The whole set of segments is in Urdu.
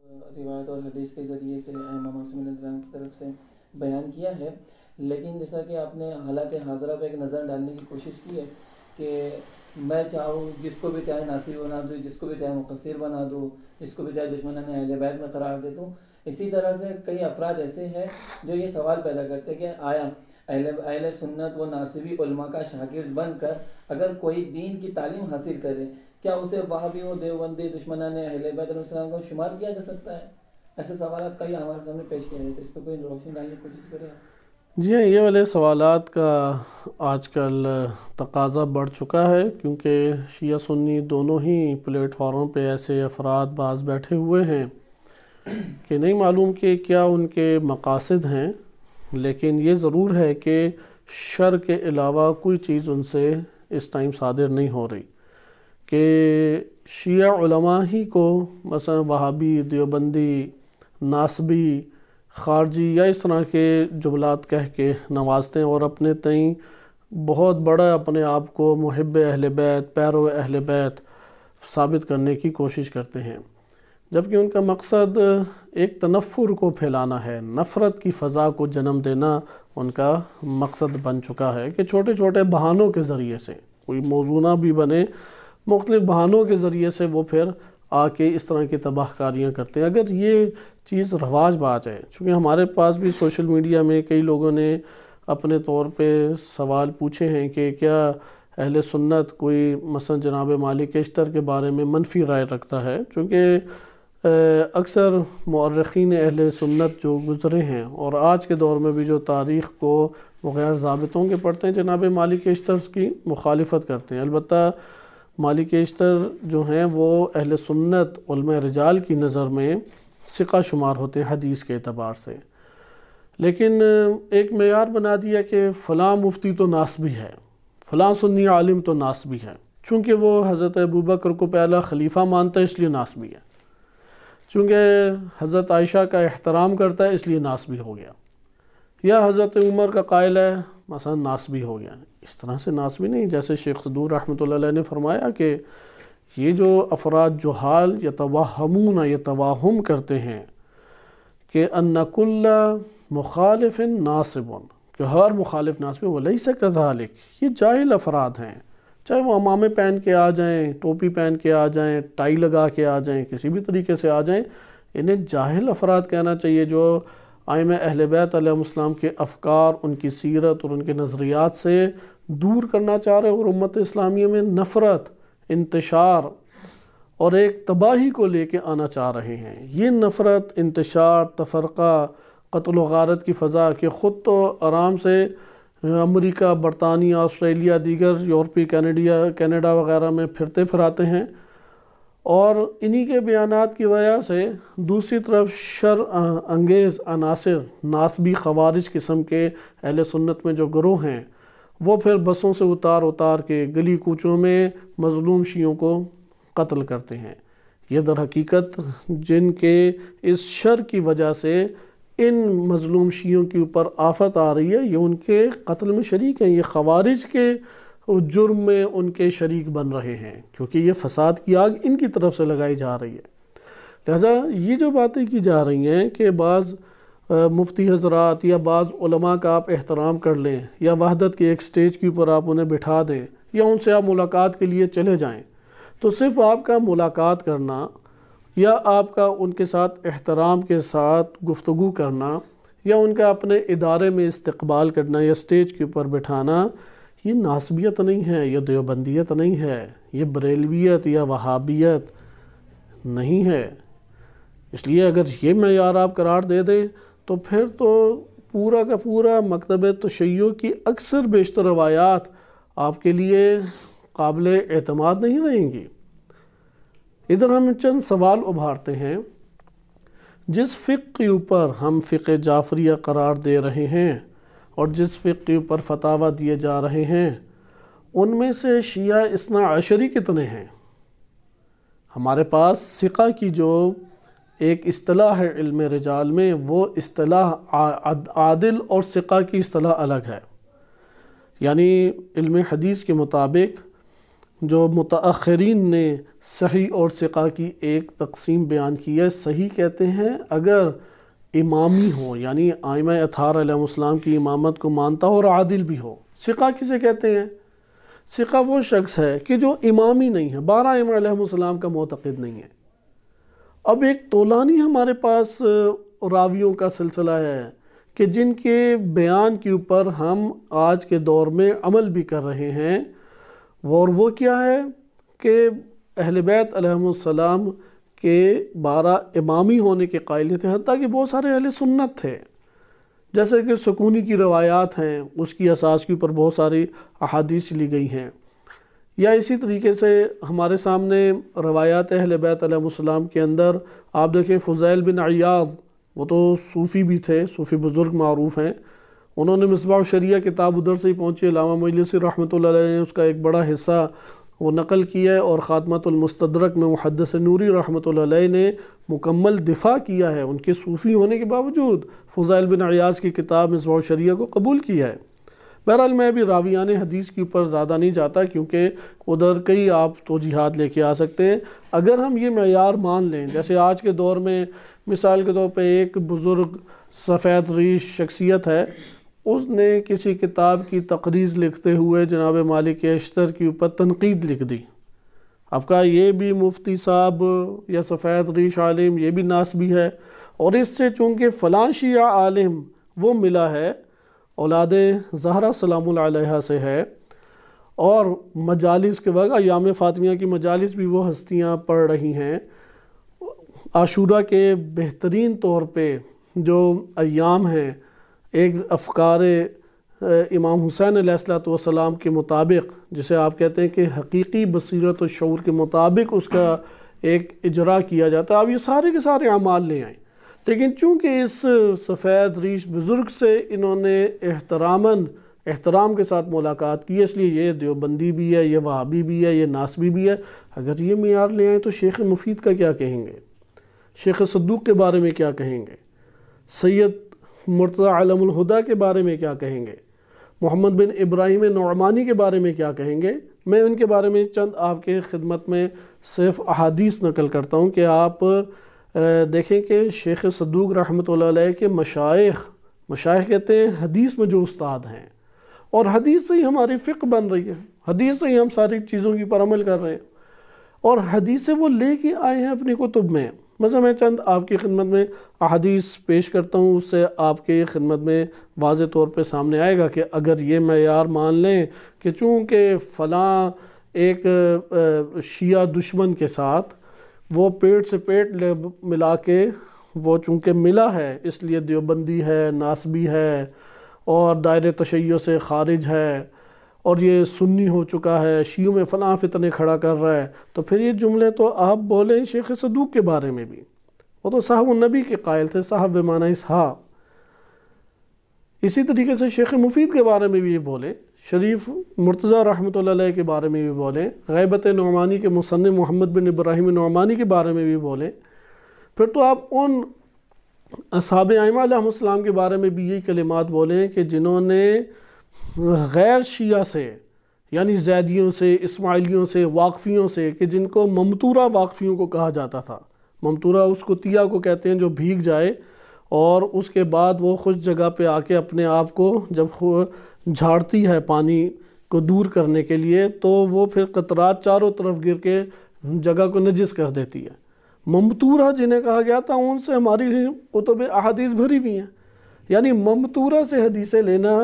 روایت اور حدیث کے ذریعے سے ائمہ معصومین السلام کی طرف سے بیان کیا ہے، لیکن جیسا کہ آپ نے حالات حاضرہ پہ ایک نظر ڈالنے کی کوشش کی ہے کہ میں چاہوں جس کو بھی چاہے ناصر بنا دوں، جس کو بھی چاہے مقصر بنا دوں، جس کو بھی چاہے دشمنان اہل بیت میں قرار دے دوں، اسی طرح سے کئی افراد ایسے ہیں جو یہ سوال پیدا کرتے ہیں کہ آیا اہل سنت و ناصبی علماء کا شاگرد بن کر اگر کوئی دین کی تعلیم حاصل کرے، کیا اسے وہابی و دیوبندی دشمنان اہل بیت علیہ السلام کو شمار کیا جا سکتا ہے؟ ایسے سوالات کئی ہمارے سامنے پیش کیے جاتے ہیں، اس پہ کوئی روشنی ڈالنے کی کوشش کریں آپ؟ جی ہاں، یہ والے سوالات کا آج کل تقاضا بڑھ چکا ہے، کیونکہ شیعہ سنی دونوں ہی پلیٹ فارم پہ ایسے افراد بعض بیٹھے ہوئے ہیں کہ نہیں معلوم کہ کیا ان کے مقاصد ہیں، لیکن یہ ضرور ہے کہ شر کے علاوہ کوئی چیز ان سے اس ٹائم صادر نہیں ہو رہی کہ شیعہ علماء ہی کو مثلا وہابی، دیوبندی، ناصبی، خارجی یا اس طرح کے جملات کہہ کے نوازتے ہیں اور اپنے تئیں بہت بڑا اپنے آپ کو محب اہل بیت، پیرو اہل بیت ثابت کرنے کی کوشش کرتے ہیں، جبکہ ان کا مقصد ایک تنفر کو پھیلانا ہے، نفرت کی فضا کو جنم دینا ان کا مقصد بن چکا ہے کہ چھوٹے چھوٹے بہانوں کے ذریعے سے کوئی موضوع نہ بھی بنے، مختلف بہانوں کے ذریعے سے وہ پھر آ کے اس طرح کی تباہ کاریاں کرتے ہیں۔ اگر یہ چیز رواج پا جائے، چونکہ ہمارے پاس بھی سوشل میڈیا میں کئی لوگوں نے اپنے طور پہ سوال پوچھے ہیں کہ کیا اہل سنت کوئی مثلا جناب مالک اشتر کے بارے میں منفی رائے رکھتا ہے، چونکہ اکثر مورخین اہل سنت جو گزرے ہیں اور آج کے دور میں بھی جو تاریخ کو بغیر ضابطوں کے پڑھتے ہیں جناب مالک اشتر کی مخالفت کرتے ہیں۔ البتہ مالک اشتر جو ہیں وہ اہل سنت علماء رجال کی نظر میں ثقہ شمار ہوتے ہیں حدیث کے اعتبار سے، لیکن ایک معیار بنا دیا کہ فلاں مفتی تو ناصبی ہے، فلاں سنی عالم تو ناصبی ہے، چونکہ وہ حضرت ابوبکر کو پہلا خلیفہ مانتا ہے اس لیے ناصبی ہے، چونکہ حضرت عائشہ کا احترام کرتا ہے اس لیے ناصبی ہو گیا، یا حضرت عمر کا قائل ہے مثلا ناصبی ہو گیا۔ اس طرح سے ناصبی نہیں، جیسے شیخ صدور رحمۃ اللہ علیہ نے فرمایا کہ یہ جو افراد جہال یتوہمون یتواہم کرتے ہیں کہ ان کل مخالف ناصب، کہ ہر مخالف ناصب، ولیس کذالک، یہ جاہل افراد ہیں، چاہے وہ عمامے پہن کے آ جائیں، ٹوپی پہن کے آ جائیں، ٹائی لگا کے آ جائیں، کسی بھی طریقے سے آ جائیں، انہیں جاہل افراد کہنا چاہیے جو ائمہ اہل بیت علیہ السلام کے افکار، ان کی سیرت اور ان کے نظریات سے دور کرنا چاہ رہے ہیں اور امت اسلامیہ میں نفرت، انتشار اور ایک تباہی کو لے کے آنا چاہ رہے ہیں۔ یہ نفرت، انتشار، تفرقہ، قتل و غارت کی فضا کہ خود تو آرام سے امریکہ، برطانیہ، آسٹریلیا، دیگر یورپی کینیڈا وغیرہ میں پھرتے پھراتے ہیں، اور انہی کے بیانات کی وجہ سے دوسری طرف شر انگیز عناصر، ناصبی خوارج قسم کے اہل سنت میں جو گروہ ہیں، وہ پھر بسوں سے اتار کے گلی کوچوں میں مظلوم شیعوں کو قتل کرتے ہیں۔ یہ در حقیقت جن کے اس شر کی وجہ سے ان مظلوم شیعوں کے اوپر آفت آ رہی ہے، یہ ان کے قتل میں شریک ہیں، یہ خوارج کے جرم میں ان کے شریک بن رہے ہیں، کیونکہ یہ فساد کی آگ ان کی طرف سے لگائی جا رہی ہے۔ لہذا یہ جو باتیں کی جا رہی ہیں کہ بعض مفتی حضرات یا بعض علماء کا آپ احترام کر لیں یا وحدت کے ایک سٹیج کے اوپر آپ انہیں بٹھا دیں یا ان سے آپ ملاقات کے لیے چلے جائیں، تو صرف آپ کا ملاقات کرنا یا آپ کا ان کے ساتھ احترام کے ساتھ گفتگو کرنا یا ان کا اپنے ادارے میں استقبال کرنا یا سٹیج کے اوپر بٹھانا، یہ ناصبیت نہیں ہے، یہ دیوبندیت نہیں ہے، یہ بریلویت یا وہابیت نہیں ہے۔ اس لیے اگر یہ معیار آپ قرار دے دیں تو پھر تو پورا کا پورا مکتب تشیع کی اکثر بیشتر روایات آپ کے لیے قابل اعتماد نہیں رہیں گی۔ ادھر ہم چند سوال ابھارتے ہیں۔ جس فقہ کے اوپر ہم فقہ جعفریہ قرار دے رہے ہیں اور جس فقہ کے اوپر فتاویٰ دیے جا رہے ہیں، ان میں سے شیعہ اثنا عشری کتنے ہیں؟ ہمارے پاس ثقہ کی جو ایک اصطلاح ہے علم رجال میں، وہ اصطلاح عادل اور ثقہ کی اصطلاح الگ ہے۔ یعنی علم حدیث کے مطابق جو متأخرین نے صحیح اور ثقہ کی ایک تقسیم بیان کی ہے۔ صحیح کہتے ہیں اگر امامی ہو، یعنی ائمہ اطہار علیہ السلام کی امامت کو مانتا ہو اور عادل بھی ہو۔ ثقہ کسے کہتے ہیں؟ ثقہ وہ شخص ہے کہ جو امامی نہیں ہے، 12 ائمہ علیہ السلام کا معتقد نہیں ہے۔ اب ایک طولانی ہمارے پاس راویوں کا سلسلہ ہے کہ جن کے بیان کے اوپر ہم آج کے دور میں عمل بھی کر رہے ہیں، اور وہ کیا ہے کہ اہل بیت علیہ السلام کے 12 امامی ہونے کے قائل تھے، حتیٰ کہ بہت سارے اہل سنت تھے، جیسے کہ سکونی کی روایات ہیں، اس کی اساس کے اوپر بہت ساری احادیث لی گئی ہیں، یا اسی طریقے سے ہمارے سامنے روایات اہل بیت علیہ السلام کے اندر آپ دیکھیں فضیل بن عیاض، وہ تو صوفی بھی تھے، صوفی بزرگ معروف ہیں، انہوں نے مصباح الشریعہ کتاب ادھر سے ہی پہنچی، علامہ مجلسی رحمۃ اللہ علیہ نے اس کا ایک بڑا حصہ وہ نقل کیا ہے، اور خاتمۃ المستدرک میں محدث نوری رحمۃ اللہ علیہ نے مکمل دفاع کیا ہے، ان کے صوفی ہونے کے باوجود فضیل بن عیاض کی کتاب مصباح الشریعہ کو قبول کیا ہے۔ بہرحال میں بھی راویان حدیث کے اوپر زیادہ نہیں جاتا، کیونکہ ادھر کئی آپ توجیحات لے کے آ سکتے ہیں۔ اگر ہم یہ معیار مان لیں، جیسے آج کے دور میں مثال کے طور پہ ایک بزرگ سفید ریش شخصیت ہے، اس نے کسی کتاب کی تقریض لکھتے ہوئے جناب مالک اشتر کے اوپر تنقید لکھ دی، اب کہا یہ بھی مفتی صاحب یا سفید ریش عالم یہ بھی ناسبی ہے، اور اس سے چونکہ فلاں شیعہ عالم وہ ملا ہے، اولاد زہرا سلام اللہ علیہ سے ہے، اور مجالس کے وقت ایام فاطمیہ کی مجالس بھی وہ ہستیاں پڑھ رہی ہیں، عاشورہ کے بہترین طور پہ جو ایام ہیں، ایک افکار امام حسین علیہ السلام کے مطابق، جسے آپ کہتے ہیں کہ حقیقی بصیرت و شعور کے مطابق اس کا ایک اجرا کیا جاتا ہے، آپ یہ سارے کے سارے اعمال لے آئیں، لیکن چونکہ اس سفید ریش بزرگ سے انہوں نے احترام کے ساتھ ملاقات کی، اس لیے یہ دیوبندی بھی ہے، یہ وہابی بھی ہے، یہ ناسبی بھی ہے۔ اگر یہ معیار لے آئیں تو شیخ مفید کا کیا کہیں گے؟ شیخ صدوق کے بارے میں کیا کہیں گے؟ سید مرتضی علم الہدا کے بارے میں کیا کہیں گے؟ محمد بن ابراہیم نعمانی کے بارے میں کیا کہیں گے؟ میں ان کے بارے میں چند آپ کے خدمت میں صرف احادیث نقل کرتا ہوں کہ آپ دیکھیں کہ شیخ صدوق رحمۃ اللہ علیہ کے مشائخ کہتے ہیں حدیث میں جو استاد ہیں، اور حدیث سے ہی ہماری فقہ بن رہی ہے، حدیث سے ہی ہم ساری چیزوں کی پر عمل کر رہے ہیں، اور حدیث سے وہ لے کے آئے ہیں اپنی کتب میں۔ مثلا میں چند آپ کی خدمت میں احادیث پیش کرتا ہوں، اس سے آپ کے خدمت میں واضح طور پہ سامنے آئے گا کہ اگر یہ معیار مان لیں کہ چونکہ فلاں ایک شیعہ دشمن کے ساتھ وہ پیٹ سے پیٹ ملا کے وہ چونکہ ملا ہے، اس لیے دیوبندی ہے، ناسبی ہے، اور دائرہ تشیع سے خارج ہے، اور یہ سنی ہو چکا ہے، شیعوں میں فلاں فتنے کھڑا کر رہا ہے، تو پھر یہ جملے تو آپ بولیں شیخ صدوق کے بارے میں بھی، وہ تو صاحب النبی کے قائل تھے، صاحب بمعنی اصحاب۔ اسی طریقے سے شیخ مفید کے بارے میں بھی یہ بولیں، شریف مرتضی رحمۃ اللہ علیہ کے بارے میں بھی بولیں، غیبت نعمانی کے مصنف محمد بن ابراہیم نعمانی کے بارے میں بھی بولیں، پھر تو آپ ان اصحاب ائمہ علیہ السلام کے بارے میں بھی یہی کلمات بولیں کہ جنہوں نے غیر شیعہ سے، یعنی زیدیوں سے، اسماعیلیوں سے، واقفیوں سے، کہ جن کو ممتورہ واقفیوں کو کہا جاتا تھا، ممتورہ اس کتیا کو کہتے ہیں جو بھیگ جائے، اور اس کے بعد وہ خوش جگہ پہ آ کے اپنے آپ کو جب جھاڑتی ہے پانی کو دور کرنے کے لیے، تو وہ پھر قطرات چاروں طرف گر کے جگہ کو نجس کر دیتی ہے۔ ممتورہ جنہیں کہا گیا تھا، ان سے ہماری کتب احادیث بھری ہوئی ہیں، یعنی ممتورہ سے حدیثیں لینا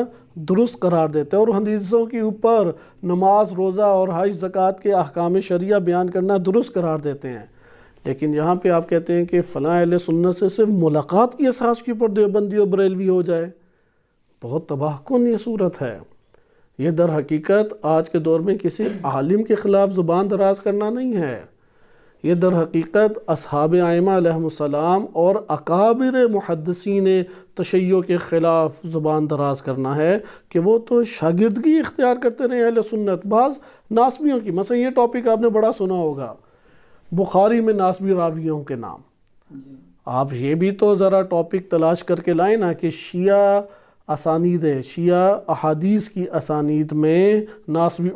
درست قرار دیتے ہیں، اور حدیثوں کے اوپر نماز، روزہ اور حج زکوٰۃ کے احکام شرعیہ بیان کرنا درست قرار دیتے ہیں۔ لیکن یہاں پہ آپ کہتے ہیں کہ فلاں اہل سنت سے صرف ملاقات کی اساس کے اوپر دیوبندی اور بریلوی ہو جائے، بہت تباہ کن یہ صورت ہے۔ یہ در حقیقت آج کے دور میں کسی عالم کے خلاف زبان دراز کرنا نہیں ہے، یہ در حقیقت اصحاب ائمہ علیہ السلام اور اکابر محدثین تشیع کے خلاف زبان دراز کرنا ہے کہ وہ تو شاگردگی اختیار کرتے رہے اہل سنت۔ بعض ناسبیوں کی، مثلا یہ ٹاپک آپ نے بڑا سنا ہوگا، بخاری میں ناسبی راویوں کے نام، آپ یہ بھی تو ذرا ٹاپک تلاش کر کے لائیں نا کہ شیعہ اسانید شیعہ احادیث کی اسانید میں ناسبی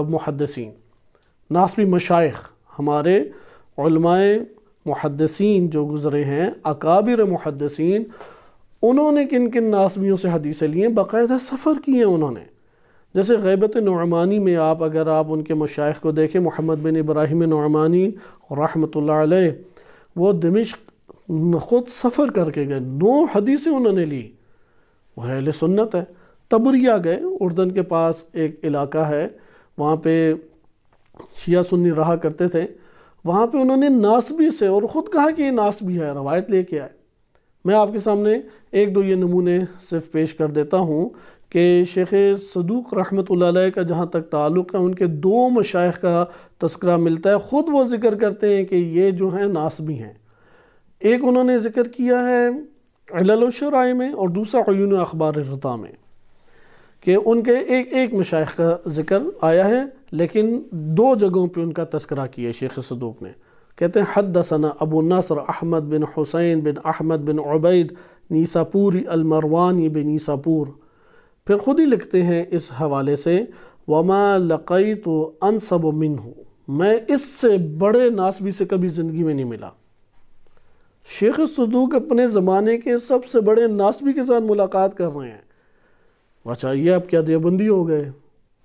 محدثین، ناسبی مشائخ ہمارے علماء محدثین جو گزرے ہیں، اکابر محدثین، انہوں نے کن کن ناسبیوں سے حدیثیں لی ہیں، باقاعدہ سفر کیے ہیں انہوں نے. جیسے غیبت نعمانی میں اگر آپ ان کے مشائخ کو دیکھیں، محمد بن ابراہیم نعمانی رحمۃ اللہ علیہ، وہ دمشق خود سفر کر کے گئے، 9 حدیثیں انہوں نے لی. وہ اہل سنت ہے. تبریہ گئے، اردن کے پاس ایک علاقہ ہے، وہاں پہ شیعہ سنی رہا کرتے تھے. وہاں پہ انہوں نے ناسبی سے، اور خود کہا کہ یہ ناسبی ہے، روایت لے کے آئے. میں آپ کے سامنے 1-2 یہ نمونے صرف پیش کر دیتا ہوں کہ شیخ صدوق رحمۃ اللہ علیہ کا جہاں تک تعلق ہے، ان کے 2 مشائخ کا تذکرہ ملتا ہے. خود وہ ذکر کرتے ہیں کہ یہ جو ہیں ناسبی ہیں. ایک انہوں نے ذکر کیا ہے علل الشرائع میں، اور دوسرا عیون اخبار الرضا میں، کہ ان کے ایک مشائخ کا ذکر آیا ہے، لیکن 2 جگہوں پہ ان کا تذکرہ کیا ہے شیخ صدوق نے. کہتے ہیں حدثنا ابو نصر احمد بن حسین بن احمد بن عبید نیساپوری المروانی بن نیساپور. پھر خود ہی لکھتے ہیں اس حوالے سے وما لقیت انصب منہ، میں اس سے بڑے ناسبی سے کبھی زندگی میں نہیں ملا. شیخ صدوق اپنے زمانے کے سب سے بڑے ناسبی کے ساتھ ملاقات کر رہے ہیں. اچھا، یہ اب کیا دیوبندی ہو گئے؟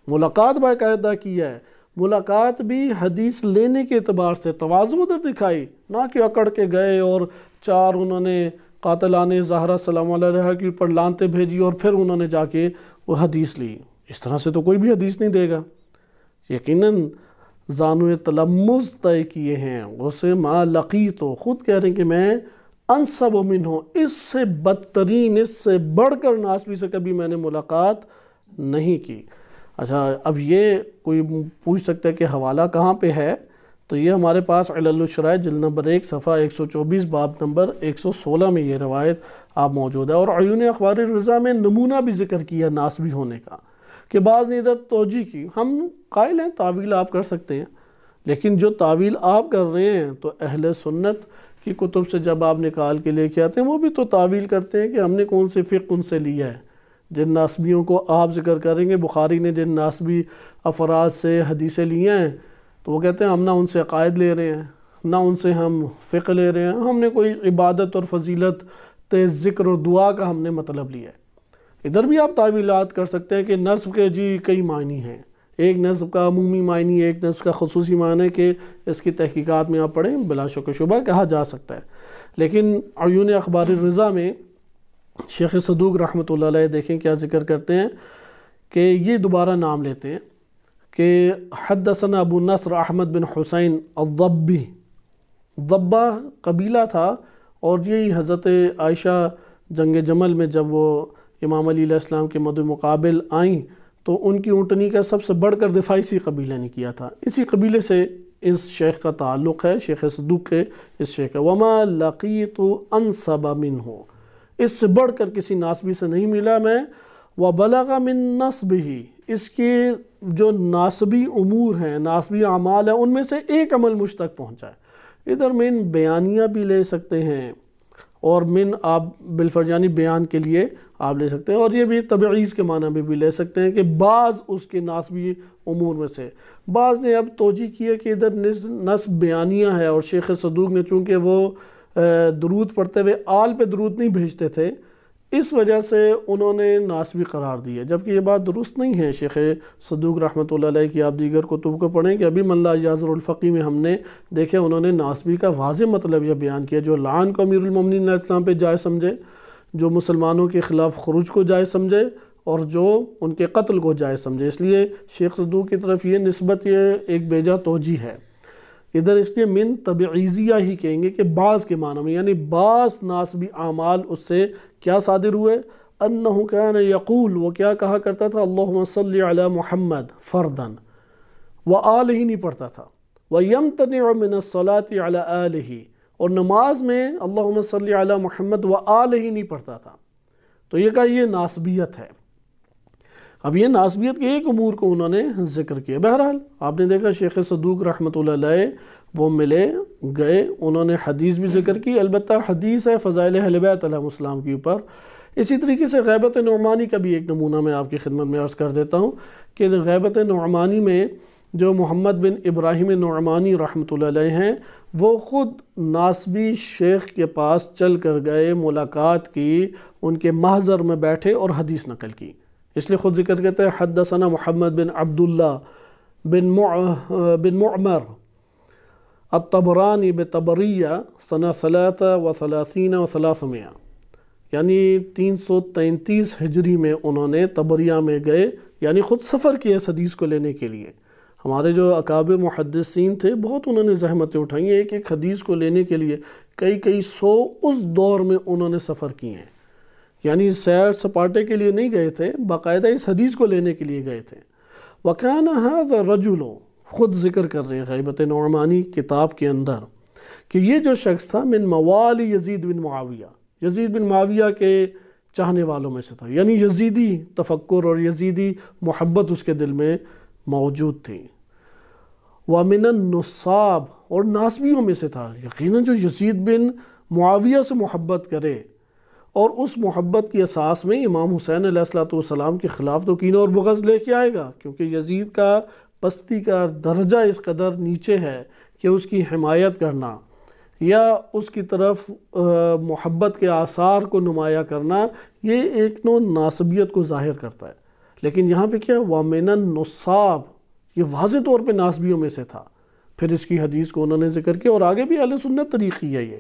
ملاقات باقاعدہ کی ہے. ملاقات بھی حدیث لینے کے اعتبار سے تواضع ادھر دکھائی، نہ کہ اکڑ کے گئے اور 4 انہوں نے قاتلان زہرا سلام علیہ کے اوپر لانتے بھیجی اور پھر انہوں نے جا کے وہ حدیث لی. اس طرح سے تو کوئی بھی حدیث نہیں دے گا. یقیناً زانو تلمذ طے کیے ہیں. اسے ما لقیتو، خود کہہ رہے ہیں کہ میں انصب منہ، اس سے بدترین، اس سے بڑھ کر ناسبی سے کبھی میں نے ملاقات نہیں کی. اچھا، اب یہ کوئی پوچھ سکتا ہے کہ حوالہ کہاں پہ ہے؟ تو یہ ہمارے پاس علل الشرائع جلد نمبر 1 صفحہ 124 باب نمبر 116 میں یہ روایت آپ موجود ہے. اور عیون اخبار الرضا میں نمونہ بھی ذکر کیا ناسبی ہونے کا، کہ بعض نے ادھر توجیہ کی. ہم قائل ہیں تعویل آپ کر سکتے ہیں، لیکن جو تعویل آپ کر رہے ہیں تو اہل سنت کی کتب سے جب آپ نکال کے لے کے آتے ہیں، وہ بھی تو تعویل کرتے ہیں کہ ہم نے کون سے فقہ ان سے لیا ہے. جن ناسبیوں کو آپ ذکر کریں گے، بخاری نے جن ناسبی افراد سے حدیثیں لی ہیں، تو وہ کہتے ہیں ہم نہ ان سے عقائد لے رہے ہیں، نہ ان سے ہم فقہ لے رہے ہیں، ہم نے کوئی عبادت اور فضیلت ذکر اور دعا کا ہم نے مطلب لیا ہے. ادھر بھی آپ تعویلات کر سکتے ہیں کہ نسب کے کئی معنی ہیں. ایک نسب کا عمومی معنی، ایک نسب کا خصوصی معنی، کہ اس کی تحقیقات میں آپ پڑھیں، بلا شک و شبہ کہا جا سکتا ہے. لیکن عیون اخبار الرضا میں شیخ صدوق رحمۃ اللہ علیہ دیکھیں کیا ذکر کرتے ہیں، کہ یہ دوبارہ نام لیتے ہیں کہ حدثنا ابو نصر احمد بن حسین الضبی. ضبہ قبیلہ تھا، اور یہی حضرت عائشہ جنگ جمل میں جب وہ امام علی علیہ السلام کے مد مقابل آئیں تو ان کی اونٹنی کا سب سے بڑھ کر دفاع اسی قبیلے نے کیا تھا. اسی قبیلے سے اس شیخ کا تعلق ہے، شیخ صدوق کے اس شیخ کا. وما لقیت انصب منہ، اس سے بڑھ کر کسی ناسبی سے نہیں ملا میں. وبلغ من نسبہ، اس کے جو ناسبی امور ہیں، ناسبی اعمال ہیں، ان میں سے ایک عمل مجھ تک پہنچا ہے. ادھر من بیانیہ بھی لے سکتے ہیں، اور من آپ بالفرجانی بیان کے لیے آپ لے سکتے ہیں، اور یہ بھی تبعیض کے معنی میں بھی لے سکتے ہیں کہ بعض اس کے ناسبی امور میں سے. بعض نے اب توجیہ کیا کہ ادھر نسب بیانیہ ہے، اور شیخ صدوق نے چونکہ وہ درود پڑھتے ہوئے آل پہ درود نہیں بھیجتے تھے، اس وجہ سے انہوں نے ناسبی قرار دیا، جبکہ یہ بات درست نہیں ہے. شیخ صدوق رحمۃ اللہ علیہ کی آپ دیگر کتب کو پڑھیں کہ ابھی من لا یعذر الفقی میں ہم نے دیکھے انہوں نے ناسبی کا واضح مطلب یہ بیان کیا. جو لعن کو امیر المومنین علیہ السلام پہ جائز سمجھے، جو مسلمانوں کے خلاف خروج کو جائز سمجھے، اور جو ان کے قتل کو جائز سمجھے. اس لیے شیخ صدوق کی طرف یہ نسبت یہ ایک بیجا توجیہ ہے. ادھر اس لیے من تبعیضیہ ہی کہیں گے کہ بعض کے معنی میں، یعنی بعض ناسبی اعمال اس سے کیا صادر ہوئے. انہ کان یقول، وہ کیا کہا کرتا تھا، اللہم صلی علی محمد فردن، وہ آل ہی نہیں پڑھتا تھا. وَيَمْتَنِعُ مِنَ الصَّلَاةِ عَلَى آلِهِ، اور نماز میں اللہم صلی علی محمد و آل ہی نہیں پڑھتا تھا. تو یہ کہا یہ ناسبیت ہے. اب یہ ناسبیت کے ایک امور کو انہوں نے ذکر کیا. بہرحال آپ نے دیکھا شیخ صدوق رحمۃ اللہ علیہ وہ ملے گئے، انہوں نے حدیث بھی ذکر کی. البتہ حدیث ہے فضائل اہل بیت علیہ السلام کے اوپر. اسی طریقے سے غیبت نعمانی کا بھی ایک نمونہ میں آپ کی خدمت میں عرض کر دیتا ہوں کہ غیبت نعمانی میں جو محمد بن ابراہیم نعمانی رحمۃ اللہ علیہ ہیں، وہ خود ناسبی شیخ کے پاس چل کر گئے، ملاقات کی، ان کے محضر میں بیٹھے اور حدیث نقل کی۔ اس لیے خود ذکر کرتے ہیں حدثنا محمد بن عبداللہ بن معمر الطبرانی بطبریہ سنہ 33 و 300، یعنی 333 ہجری میں انہوں نے طبریہ میں گئے، یعنی خود سفر کیا اس حدیث کو لینے کے لیے۔ ہمارے جو اکابر محدثین تھے بہت انہوں نے زحمتیں اٹھائیں، ایک ایک حدیث کو لینے کے لیے کئی سو اس دور میں انہوں نے سفر کیے ہیں، یعنی سیر سپاٹے کے لیے نہیں گئے تھے، باقاعدہ اس حدیث کو لینے کے لیے گئے تھے۔ وَكَانَ هَذَا الرَّجُلُ، خود ذکر کر رہے ہیں غیبت نعمانی کتاب کے اندر کہ یہ جو شخص تھا من موالی یزید بن معاویہ، یزید بن معاویہ کے چاہنے والوں میں سے تھا، یعنی یزیدی تفکر اور یزیدی محبت اس کے دل میں موجود تھی۔ وَمِنَ النُّصَاب، اور ناسبیوں میں سے تھا۔ یقیناً جو یزید بن معاویہ سے محبت کرے اور اس محبت کی اساس میں امام حسین علیہ السلام کے خلاف تو کینہ اور بغض لے کے آئے گا، کیونکہ یزید کا پستی کا درجہ اس قدر نیچے ہے کہ اس کی حمایت کرنا یا اس کی طرف محبت کے آثار کو نمایاں کرنا یہ ایک نوع ناسبیت کو ظاہر کرتا ہے۔ لیکن یہاں پہ کیا وَمِنَ النُّصَاب، یہ واضح طور پہ ناسبیوں میں سے تھا۔ پھر اس کی حدیث کو انہوں نے ذکر کیا، اور آگے بھی اہل سنت طریقی ہے یہ۔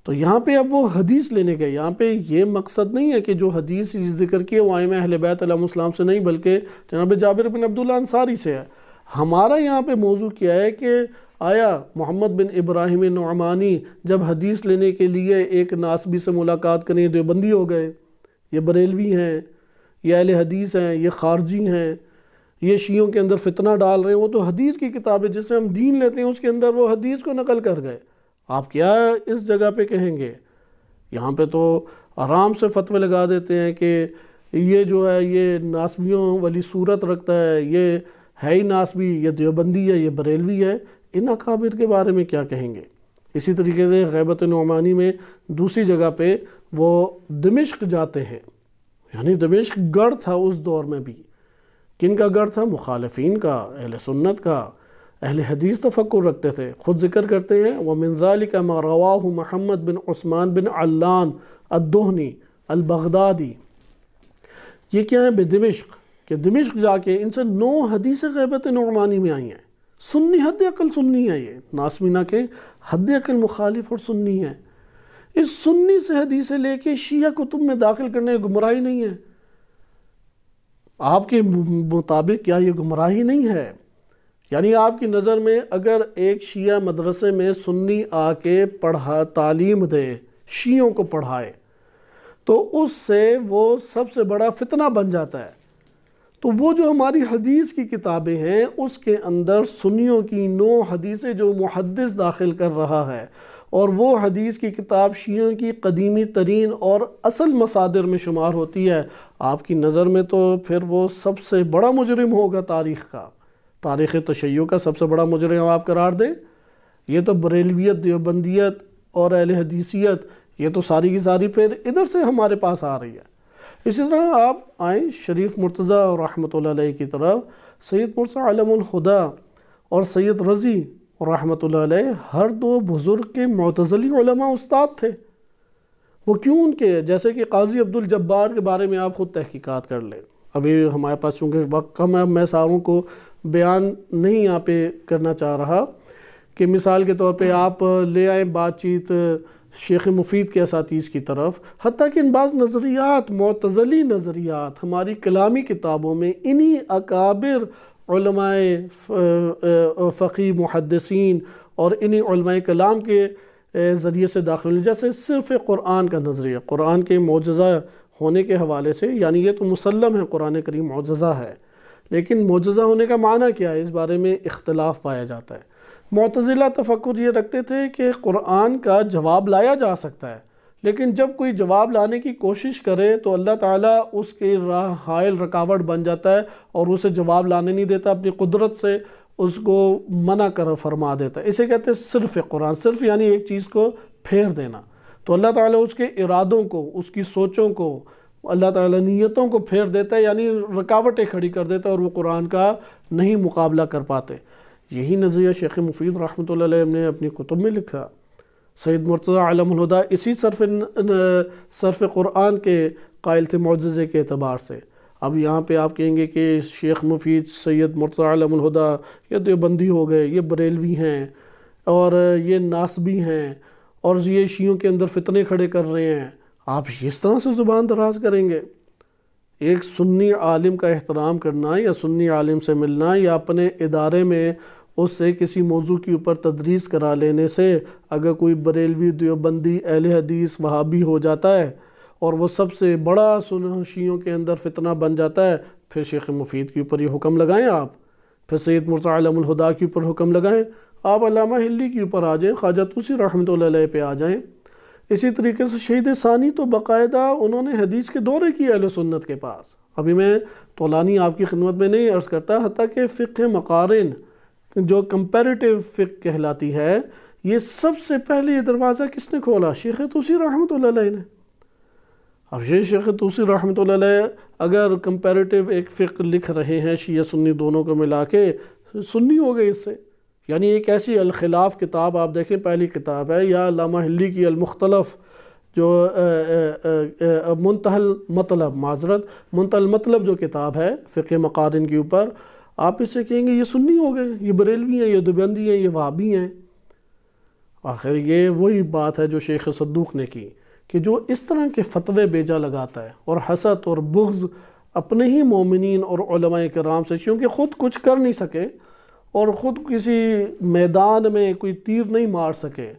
تو یہاں پہ اب وہ حدیث لینے گئے، یہاں پہ یہ مقصد نہیں ہے کہ جو حدیث ذکر کی ہے وہ ائمہ اہل بیت علیہ السلام سے نہیں، بلکہ جناب جابر بن عبداللہ انصاری سے ہے۔ ہمارا یہاں پہ موضوع کیا ہے کہ آیا محمد بن ابراہیم نعمانی جب حدیث لینے کے لیے ایک ناسبی سے ملاقات کریں دیوبندی ہو گئے، یہ بریلوی ہیں، یہ اہل حدیث ہیں، یہ خارجی ہیں، یہ شیعوں کے اندر فتنہ ڈال رہے ہیں، وہ تو حدیث کی کتاب ہے جس سے ہم دین لیتے ہیں، اس کے اندر وہ حدیث کو نقل کر گئے، آپ کیا اس جگہ پہ کہیں گے؟ یہاں پہ تو آرام سے فتوے لگا دیتے ہیں کہ یہ جو ہے یہ ناسبیوں والی صورت رکھتا ہے، یہ ہے ہی ناسبی، یہ دیوبندی ہے، یہ بریلوی ہے۔ ان اکابر کے بارے میں کیا کہیں گے؟ اسی طریقے سے غیبت نعمانی میں دوسری جگہ پہ وہ دمشق جاتے ہیں، یعنی دمشق گڑھ تھا اس دور میں بھی۔ کن کا گڑھ تھا؟ مخالفین کا، اہل سنت کا، اہل حدیث تفکر رکھتے تھے۔ خود ذکر کرتے ہیں وَمِن ذَلِكَ مَا رَوَاهُ محمد بن عثمان بن علان الدہنی البغدادی، یہ کیا ہے بدمشق، کہ دمشق جا کے ان سے 9 حدیث غیبت نعمانی میں آئی ہیں۔ سنی حد عقل سنی ہے، یہ ناسبی نہ کہ حد عقل مخالف اور سنی ہے۔ اس سنی سے حدیثیں لے کے شیعہ کتب میں داخل کرنے گمراہی نہیں ہے؟ آپ کے مطابق کیا یہ گمراہی نہیں ہے؟ یعنی آپ کی نظر میں اگر ایک شیعہ مدرسے میں سنی آ کے تعلیم دے، شیعوں کو پڑھائے، تو اس سے وہ سب سے بڑا فتنہ بن جاتا ہے۔ تو وہ جو ہماری حدیث کی کتابیں ہیں اس کے اندر سنیوں کی 9 حدیثیں جو محدث داخل کر رہا ہے، اور وہ حدیث کی کتاب شیعوں کی قدیمی ترین اور اصل مصادر میں شمار ہوتی ہے، آپ کی نظر میں تو پھر وہ سب سے بڑا مجرم ہوگا تاریخ کا، تاریخ تشیع کا سب سے بڑا مجرم آپ قرار دیں۔ یہ تو بریلویت، دیوبندیت اور اہل حدیثیت یہ تو ساری کی ساری پھر ادھر سے ہمارے پاس آ رہی ہے۔ اسی طرح آپ آئیں شریف مرتضیٰ رحمۃ اللہ علیہ کی طرف، سید مرسی علم الخدا اور سید رضی رحمۃ اللہ علیہ ہر 2 بزرگ کے معتزلی علماء استاد تھے۔ وہ کیوں ان کے، جیسے کہ قاضی عبد الجبار کے بارے میں آپ خود تحقیقات کر لیں، ابھی ہمارے پاس چونکہ وقت کم ہے میں ساروں کو بیان نہیں یہاں پہ کرنا چاہ رہا، کہ مثال کے طور پہ آپ لے آئیں بات چیت شیخ مفید کے اساتذ کی طرف، حتیٰ کہ ان بعض نظریات، معتزلی نظریات ہماری کلامی کتابوں میں انہی اکابر علماء فقیہ محدثین اور انہی علماء کلام کے ذریعے سے داخل، جیسے صرف قرآن کا نظریہ، قرآن کے معجزہ ہونے کے حوالے سے، یعنی یہ تو مسلم ہے قرآن کریم معجزہ ہے، لیکن معجزہ ہونے کا معنی کیا ہے اس بارے میں اختلاف پایا جاتا ہے۔ معتزلہ تفکر یہ رکھتے تھے کہ قرآن کا جواب لایا جا سکتا ہے، لیکن جب کوئی جواب لانے کی کوشش کرے تو اللہ تعالیٰ اس کے راہ حائل رکاوٹ بن جاتا ہے اور اسے جواب لانے نہیں دیتا، اپنی قدرت سے اس کو منع کر فرما دیتا ہے۔ اسے کہتے ہیں صرف قرآن، صرف یعنی ایک چیز کو پھیر دینا۔ تو اللہ تعالیٰ اس کے ارادوں کو، اس کی سوچوں کو اللہ تعالیٰ نیتوں کو پھیر دیتا ہے، یعنی رکاوٹیں کھڑی کر دیتا ہے اور وہ قرآن کا نہیں مقابلہ کر پاتے۔ یہی نظریہ شیخ مفید رحمۃ اللہ علیہ نے اپنی کتب میں لکھا۔ سید مرتضی علم الہدیٰ اسی صرف قرآن کے قائل تھے معجزے کے اعتبار سے۔ اب یہاں پہ آپ کہیں گے کہ شیخ مفید سید مرتضی علم الہدیٰ یہ دیوبندی ہو گئے، یہ بریلوی ہیں اور یہ ناسبی ہیں اور یہ شیعوں کے اندر فتنے کھڑے کر رہے ہیں، آپ اس طرح سے زبان دراز کریں گے؟ ایک سنی عالم کا احترام کرنا یا سنی عالم سے ملنا یا اپنے ادارے میں اس سے کسی موضوع کے اوپر تدریس کرا لینے سے اگر کوئی بریلوی، دیوبندی، اہل حدیث، وہابی ہو جاتا ہے اور وہ سب سے بڑا شیعوں کے اندر فتنہ بن جاتا ہے، پھر شیخ مفید کے اوپر یہ حکم لگائیں آپ، پھر سید مرتضی علم الہدیٰ کے اوپر حکم لگائیں، آپ علامہ ہلی کے اوپر آ جائیں، خواجہ طوسی رحمۃ اللہ علیہ پہ آ جائیں۔ اسی طریقے سے شہید ثانی تو باقاعدہ انہوں نے حدیث کے دورے کیے اہل سنت کے پاس۔ ابھی میں طولانی آپ کی خدمت میں نہیں عرض کرتا، حتیٰ کہ فقہ مقارن جو کمپیریٹیو فقہ کہلاتی ہے، یہ سب سے پہلے یہ دروازہ کس نے کھولا؟ شیخ طوسی رحمۃ اللہ علیہ نے۔ اب یہ شیخ طوسی رحمۃ اللہ علیہ اگر کمپیریٹیو ایک فقہ لکھ رہے ہیں شیعہ سنی دونوں کو ملا کے، سنی ہو گئے اس سے، یعنی ایک ایسی الخلاف کتاب آپ دیکھیں پہلی کتاب ہے، یا علامہ ہلی کی المختلف جو منتہی المطلب جو کتاب ہے فقہ مقارن کے اوپر، آپ اس سے کہیں گے یہ سنی ہو گئے، یہ بریلوی ہیں، یہ دیوبندی ہیں، یہ وہابی ہیں۔ آخر یہ وہی بات ہے جو شیخ صدوق نے کی کہ جو اس طرح کے فتوے بیجا لگاتا ہے اور حسد اور بغض اپنے ہی مومنین اور علماء کرام سے، کیونکہ خود کچھ کر نہیں سکے اور خود کسی میدان میں کوئی تیر نہیں مار سکے،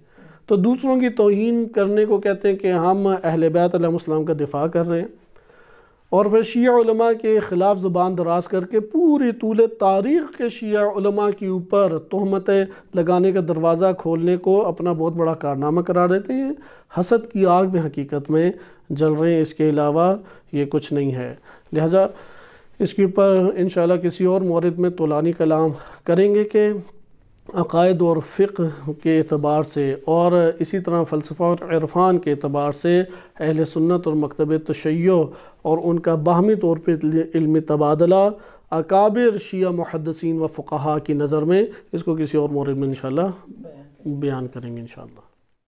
تو دوسروں کی توہین کرنے کو کہتے ہیں کہ ہم اہل بیت علیہ السلام کا دفاع کر رہے ہیں، اور پھر شیعہ علماء کے خلاف زبان دراز کر کے پوری طول تاریخ کے شیعہ علماء کے اوپر تہمتیں لگانے کا دروازہ کھولنے کو اپنا بہت بڑا کارنامہ قرار دیتے ہیں۔ حسد کی آگ میں حقیقت میں جل رہے ہیں، اس کے علاوہ یہ کچھ نہیں ہے۔ لہٰذا اس کے اوپر انشاءاللہ کسی اور مورد میں طولانی کلام کریں گے کہ عقائد اور فقہ کے اعتبار سے اور اسی طرح فلسفہ اور عرفان کے اعتبار سے اہل سنت اور مکتب تشیع اور ان کا باہمی طور پہ علمی تبادلہ اکابر شیعہ محدثین و فقہا کی نظر میں، اس کو کسی اور مورد میں انشاءاللہ بیان کریں گے انشاءاللہ۔